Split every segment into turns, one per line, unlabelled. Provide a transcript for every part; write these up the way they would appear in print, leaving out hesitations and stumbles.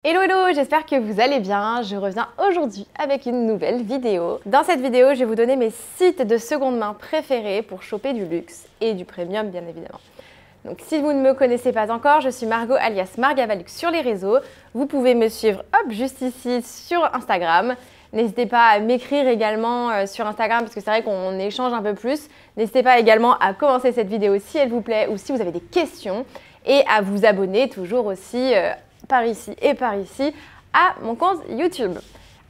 Hello hello, j'espère que vous allez bien. Je reviens aujourd'hui avec une nouvelle vidéo. Dans cette vidéo, je vais vous donner mes sites de seconde main préférés pour choper du luxe et du premium bien évidemment. Donc si vous ne me connaissez pas encore, je suis Margot alias Margavalux sur les réseaux. Vous pouvez me suivre hop juste ici sur Instagram. N'hésitez pas à m'écrire également sur Instagram parce que c'est vrai qu'on échange un peu plus. N'hésitez pas également à commencer cette vidéo si elle vous plaît ou si vous avez des questions et à vous abonner toujours aussi par ici et par ici à mon compte YouTube.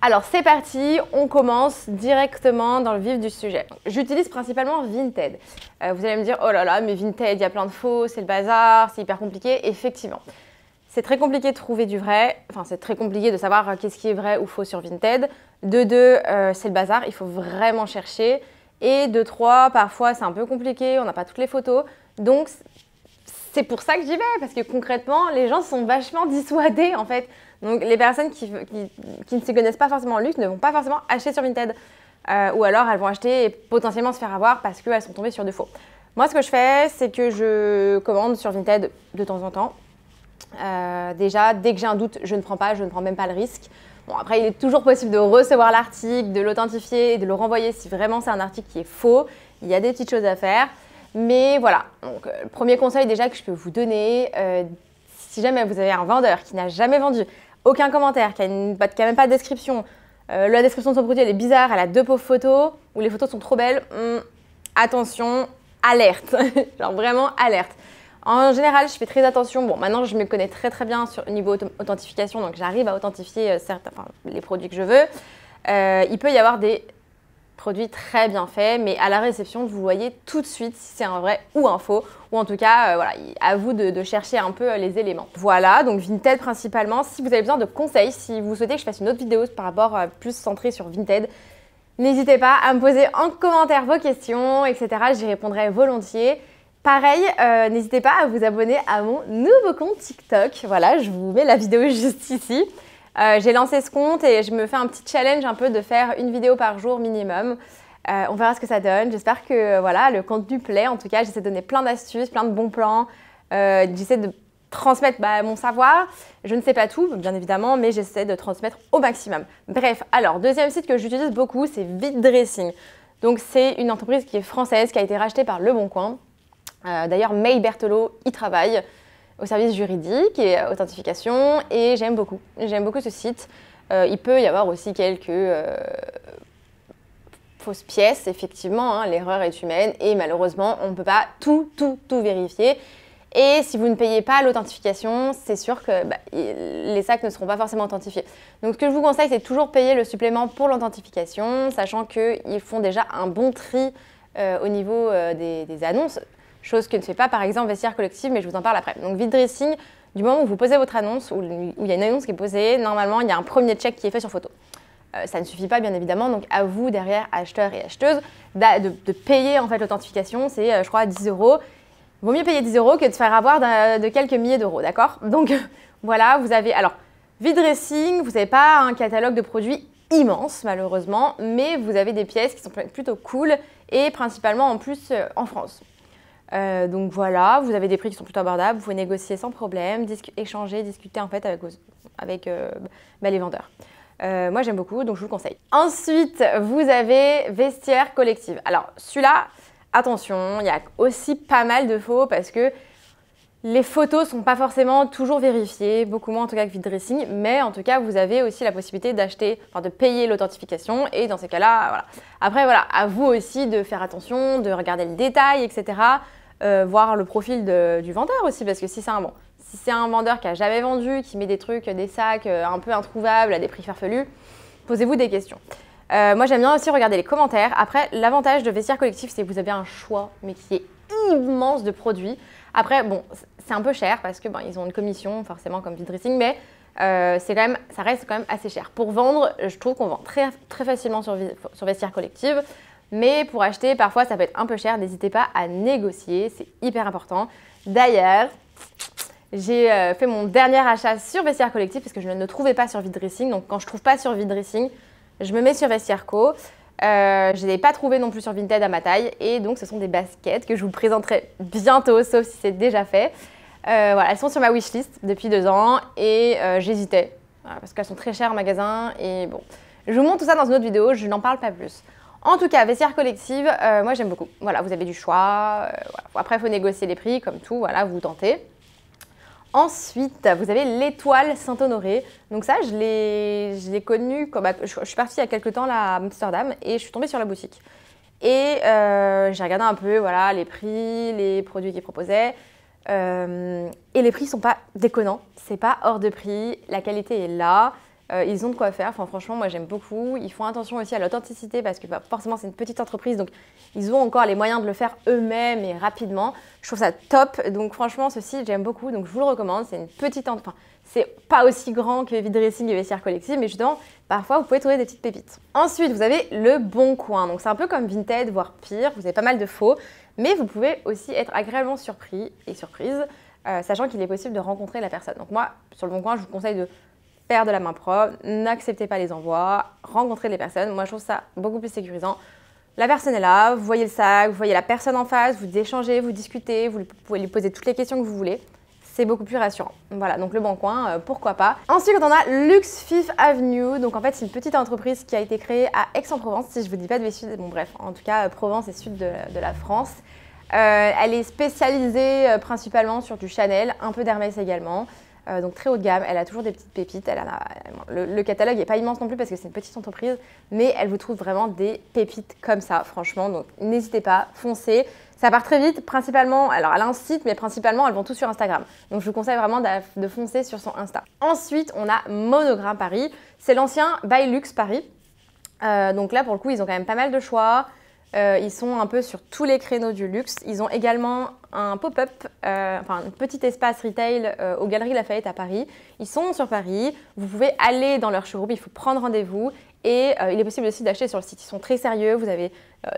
Alors c'est parti, on commence directement dans le vif du sujet. J'utilise principalement Vinted. Vous allez me dire, oh là là, mais Vinted, il y a plein de faux, c'est le bazar, c'est hyper compliqué. Effectivement, c'est très compliqué de trouver du vrai, enfin c'est très compliqué de savoir qu'est-ce qui est vrai ou faux sur Vinted. De deux, c'est le bazar, il faut vraiment chercher. Et de trois, parfois c'est un peu compliqué, on n'a pas toutes les photos. Donc c'est pour ça que j'y vais, parce que concrètement, les gens sont vachement dissuadés en fait. Donc les personnes qui ne se connaissent pas forcément en luxe ne vont pas forcément acheter sur Vinted. Ou alors elles vont acheter et potentiellement se faire avoir parce qu'elles sont tombées sur du faux. Moi ce que je fais, c'est que je commande sur Vinted de temps en temps. Déjà, dès que j'ai un doute, je ne prends même pas le risque. Bon, après, il est toujours possible de recevoir l'article, de l'authentifier et de le renvoyer si vraiment c'est un article qui est faux. Il y a des petites choses à faire. Mais voilà, donc le premier conseil déjà que je peux vous donner, si jamais vous avez un vendeur qui n'a jamais vendu, aucun commentaire, qui a même pas de description, la description de son produit elle est bizarre, elle a deux pauvres photos, ou les photos sont trop belles, attention, alerte, genre vraiment alerte. En général, je fais très attention. Bon, maintenant, je me connais très bien au niveau authentification, donc j'arrive à authentifier les produits que je veux. Il peut y avoir des produits très bien faits, mais à la réception, vous voyez tout de suite si c'est un vrai ou un faux, ou en tout cas, voilà, à vous de chercher un peu les éléments. Voilà, donc Vinted principalement. Si vous avez besoin de conseils, si vous souhaitez que je fasse une autre vidéo par rapport plus centrée sur Vinted, n'hésitez pas à me poser en commentaire vos questions, etc. J'y répondrai volontiers. Pareil, n'hésitez pas à vous abonner à mon nouveau compte TikTok. Voilà, je vous mets la vidéo juste ici. J'ai lancé ce compte et je me fais un petit challenge un peu de faire une vidéo par jour minimum. On verra ce que ça donne. J'espère que voilà, le contenu plaît. En tout cas, j'essaie de donner plein d'astuces, plein de bons plans. J'essaie de transmettre mon savoir. Je ne sais pas tout, bien évidemment, mais j'essaie de transmettre au maximum. Bref, alors, deuxième site que j'utilise beaucoup, c'est Vitdressing. Donc, c'est une entreprise qui est française, qui a été rachetée par Le Bon Coin. D'ailleurs, May Berthelot y travaille au service juridique et authentification et j'aime beaucoup ce site. Il peut y avoir aussi quelques fausses pièces, effectivement, hein, l'erreur est humaine et malheureusement, on ne peut pas tout vérifier. Et si vous ne payez pas l'authentification, c'est sûr que les sacs ne seront pas forcément authentifiés. Donc ce que je vous conseille, c'est toujours payer le supplément pour l'authentification, sachant qu'ils font déjà un bon tri au niveau des annonces. Chose que ne fait pas par exemple Vestiaire Collective, mais je vous en parle après. Donc Vitdressing, du moment où vous posez votre annonce, où il y a une annonce qui est posée, normalement il y a un premier check qui est fait sur photo. Ça ne suffit pas bien évidemment, donc à vous derrière, acheteurs et acheteuses, de payer en fait l'authentification, c'est je crois 10 €. Vaut mieux payer 10 € que de se faire avoir de quelques milliers d'euros, d'accord? Donc voilà, vous avez, alors Vitdressing, vous n'avez pas un catalogue de produits immense malheureusement, mais vous avez des pièces qui sont plutôt cool et principalement en plus en France. Donc voilà, vous avez des prix qui sont plutôt abordables, vous pouvez négocier sans problème, échanger, discuter en fait avec les vendeurs. Moi j'aime beaucoup, donc je vous le conseille. Ensuite, vous avez Vestiaire Collective. Alors celui-là, attention, il y a aussi pas mal de faux parce que les photos ne sont pas forcément toujours vérifiées, beaucoup moins en tout cas que Vitdressing, mais en tout cas vous avez aussi la possibilité d'acheter, enfin de payer l'authentification et dans ces cas-là, voilà. Après voilà, à vous aussi de faire attention, de regarder le détail, etc. Voir le profil du vendeur aussi, parce que si c'est un vendeur qui n'a jamais vendu, qui met des trucs, des sacs un peu introuvables à des prix farfelus, posez-vous des questions. Moi j'aime bien aussi regarder les commentaires. Après, l'avantage de Vestiaire Collectif, c'est que vous avez un choix, mais qui est immense de produits. Après, bon, c'est un peu cher parce que ils ont une commission forcément comme Vitdressing, mais ça reste quand même assez cher. Pour vendre, je trouve qu'on vend très facilement sur Vestiaire Collective. Mais pour acheter, parfois, ça peut être un peu cher. N'hésitez pas à négocier, c'est hyper important. D'ailleurs, j'ai fait mon dernier achat sur Vestiaire Collective parce que je ne le trouvais pas sur Vitdressing. Donc, quand je ne trouve pas sur Vitdressing, je me mets sur Vestiaire Co. Je ne l'ai pas trouvé non plus sur Vinted à ma taille. Et donc, ce sont des baskets que je vous présenterai bientôt, sauf si c'est déjà fait. Voilà, elles sont sur ma wishlist depuis 2 ans et j'hésitais. Voilà, parce qu'elles sont très chères en magasin et bon. Je vous montre tout ça dans une autre vidéo, je n'en parle pas plus. En tout cas, vestiaire collective, moi j'aime beaucoup. Voilà, vous avez du choix. Voilà. Après, il faut négocier les prix, comme tout, voilà, vous tentez. Ensuite, vous avez l'étoile Saint-Honoré. Donc ça, je l'ai connu, je suis partie il y a quelques temps là, à Amsterdam et je suis tombée sur la boutique. Et j'ai regardé un peu voilà, les prix, les produits qu'ils proposaient. Et les prix sont pas déconnants, c'est pas hors de prix, la qualité est là. Ils ont de quoi faire, enfin, franchement moi j'aime beaucoup. Ils font attention aussi à l'authenticité parce que forcément c'est une petite entreprise donc ils ont encore les moyens de le faire eux-mêmes et rapidement. Je trouve ça top, donc franchement ce site j'aime beaucoup, donc je vous le recommande. C'est une petite entreprise, c'est pas aussi grand que Vide Dressing et Vestiaire Collective, mais justement parfois vous pouvez trouver des petites pépites. Ensuite vous avez Le Bon Coin, donc c'est un peu comme Vinted voire pire, vous avez pas mal de faux, mais vous pouvez aussi être agréablement surpris et surprise, sachant qu'il est possible de rencontrer la personne. Donc moi sur Le Bon Coin je vous conseille de faire de la main propre, n'acceptez pas les envois, rencontrez les personnes. Moi, je trouve ça beaucoup plus sécurisant. La personne est là, vous voyez le sac, vous voyez la personne en face, vous échangez, vous discutez, vous pouvez lui poser toutes les questions que vous voulez. C'est beaucoup plus rassurant. Voilà, donc Le Bon Coin, pourquoi pas. Ensuite, on a Luxe Fifth Avenue. Donc en fait, c'est une petite entreprise qui a été créée à Aix-en-Provence, si je vous dis pas de bêtises. Bon bref, en tout cas, Provence est sud de la France. Elle est spécialisée principalement sur du Chanel, un peu d'Hermès également. Donc très haut de gamme, elle a toujours des petites pépites. Le catalogue n'est pas immense non plus parce que c'est une petite entreprise, mais elle vous trouve vraiment des pépites comme ça, franchement. Donc n'hésitez pas, foncez. Ça part très vite, principalement, alors elle a un site, mais principalement elles vont tous sur Instagram. Donc je vous conseille vraiment de foncer sur son Insta. Ensuite, on a Monogram Paris, c'est l'ancien Buy Luxe Paris. Donc là, pour le coup, ils ont quand même pas mal de choix. Ils sont un peu sur tous les créneaux du luxe. Ils ont également un pop-up, enfin un petit espace retail aux Galeries Lafayette à Paris. Ils sont sur Paris. Vous pouvez aller dans leur showroom, il faut prendre rendez-vous. Et il est possible aussi d'acheter sur le site. Ils sont très sérieux, vous avez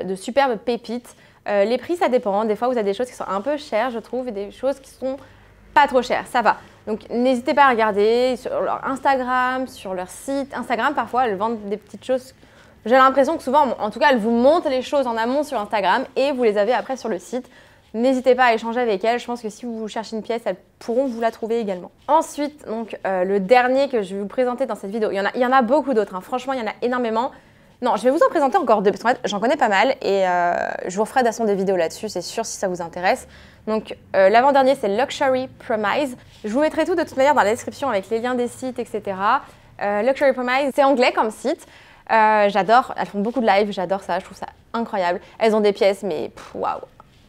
de superbes pépites. Les prix, ça dépend. Des fois, vous avez des choses qui sont un peu chères, je trouve, et des choses qui sont pas trop chères. Ça va. Donc, n'hésitez pas à regarder sur leur Instagram, sur leur site. Instagram, parfois, elles vendent des petites choses. J'ai l'impression que souvent, en tout cas, elles vous montrent les choses en amont sur Instagram et vous les avez après sur le site. N'hésitez pas à échanger avec elles. Je pense que si vous cherchez une pièce, elles pourront vous la trouver également. Ensuite, donc, le dernier que je vais vous présenter dans cette vidéo, il y en a beaucoup d'autres. Hein. Franchement, il y en a énormément. Non, je vais vous en présenter encore deux parce qu'en fait, j'en connais pas mal et je vous referai de toute façon des vidéos là-dessus, c'est sûr, si ça vous intéresse. Donc, l'avant-dernier, c'est Luxury Promise. Je vous mettrai tout de toute manière dans la description avec les liens des sites, etc. Luxury Promise, c'est anglais comme site. J'adore, elles font beaucoup de live, j'adore ça, je trouve ça incroyable. Elles ont des pièces, mais waouh,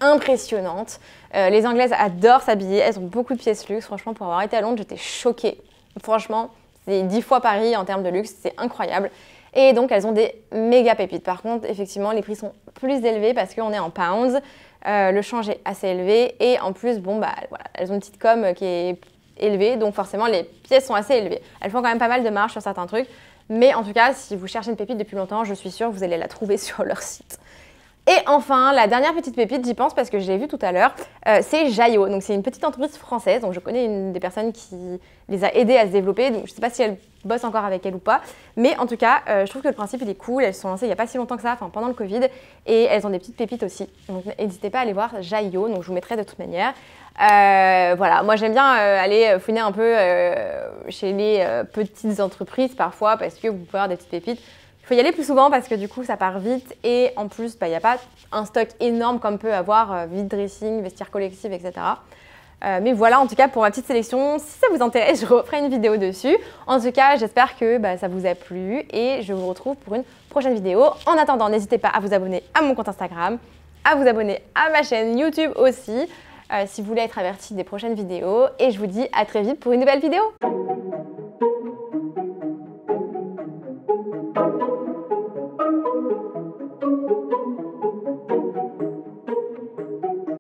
impressionnantes. Les Anglaises adorent s'habiller, elles ont beaucoup de pièces luxe. Franchement, pour avoir été à Londres, j'étais choquée. Franchement, c'est 10 fois Paris en termes de luxe, c'est incroyable. Et donc, elles ont des méga pépites. Par contre, effectivement, les prix sont plus élevés parce qu'on est en pounds. Le change est assez élevé. Et en plus, bon, bah, voilà, elles ont une petite com qui est élevée. Donc, forcément, les pièces sont assez élevées. Elles font quand même pas mal de marge sur certains trucs. Mais en tout cas, si vous cherchez une pépite depuis longtemps, je suis sûre que vous allez la trouver sur leur site. Et enfin, la dernière petite pépite, j'y pense parce que je l'ai vue tout à l'heure, c'est Jaillot. Donc c'est une petite entreprise française, donc je connais une des personnes qui les a aidées à se développer. Donc je ne sais pas si elle bosse encore avec elle ou pas, mais en tout cas, je trouve que le principe il est cool. Elles se sont lancées il n'y a pas si longtemps que ça, enfin pendant le Covid, et elles ont des petites pépites aussi. Donc n'hésitez pas à aller voir Jaillot, donc je vous mettrai de toute manière. Voilà, moi j'aime bien aller fouiner un peu chez les petites entreprises parfois parce que vous pouvez avoir des petites pépites. Il faut y aller plus souvent parce que du coup ça part vite et en plus il n'y a pas un stock énorme comme peut avoir Vide Dressing, Vestiaire Collective, etc. Mais voilà, en tout cas pour ma petite sélection, si ça vous intéresse, je referai une vidéo dessus. En tout cas, j'espère que ça vous a plu et je vous retrouve pour une prochaine vidéo. En attendant, n'hésitez pas à vous abonner à mon compte Instagram, à vous abonner à ma chaîne YouTube aussi, si vous voulez être averti des prochaines vidéos. Et je vous dis à très vite pour une nouvelle vidéo.